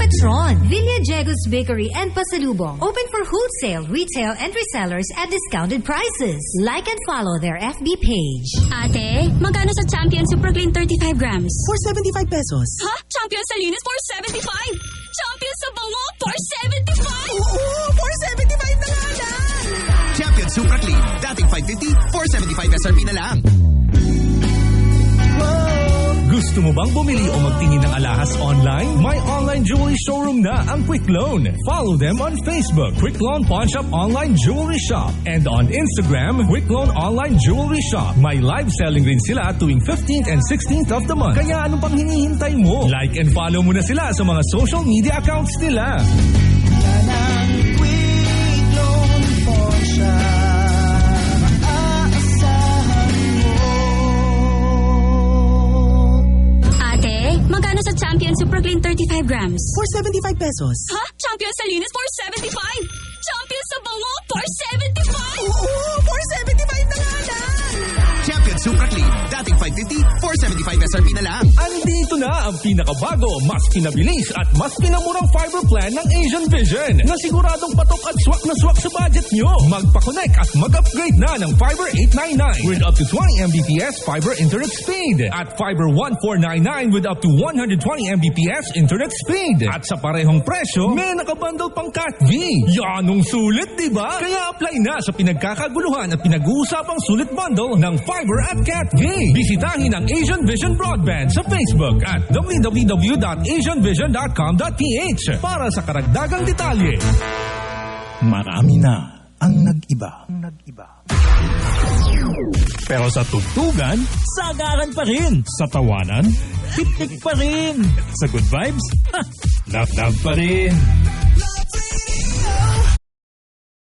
Petron, Villagegos Bakery and Pasalubong. Open for wholesale, retail, and resellers at discounted prices. Like and follow their FB page. Ate, magkano sa Champion Super Clean 35 grams? For 75 pesos. Ha? Champion sa linis for 75? Champion sa bango for 75? Oo, for 75 na nga lang! Champion Super Clean. Dating 550, 475 SRP na lang. Gusto mo bang bumili o magtingin ng alahas online? May online jewelry showroom na ang Quick Loan. Follow them on Facebook, Quick Loan Pawn Shop Online Jewelry Shop. And on Instagram, Quick Loan Online Jewelry Shop. May live selling rin sila tuwing 15th and 16th of the month. Kaya ano pang hinihintay mo? Like and follow mo na sila sa mga social media accounts nila. Yan ang Quick Loan Pawn Shop. Magkano sa Champion Super Clean 35 grams? For 75 pesos. Ha? Champion sa linis for 75? Champion sa bango for 75? Oo, for 75 na nga lang! Champion Super Clean. Dating 550, 475 SRP na lang. Andito na ang pinakabago, mas pinabilis at mas pinamurang fiber plan ng Asian Vision na siguradong patok at swak na swak sa budget nyo. Magpa-connect at mag-upgrade na ng Fiber 899 with up to 20 Mbps fiber internet speed at Fiber 1499 with up to 120 Mbps internet speed. At sa parehong presyo, may nakabundle pang Cat V. Yanong sulit, di ba? Kaya apply na sa pinagkakaguluhan at pinag-uusapang sulit bundle ng Fiber at Cat V. Bisitahin ang Asian Vision Broadband sa Facebook at www.asianvision.com.ph para sa karagdagang detalye. Marami na ang nag-iba. Pero sa tugtugan, sagaran pa rin. Sa tawanan, hipik pa rin. Sa good vibes, love pa rin.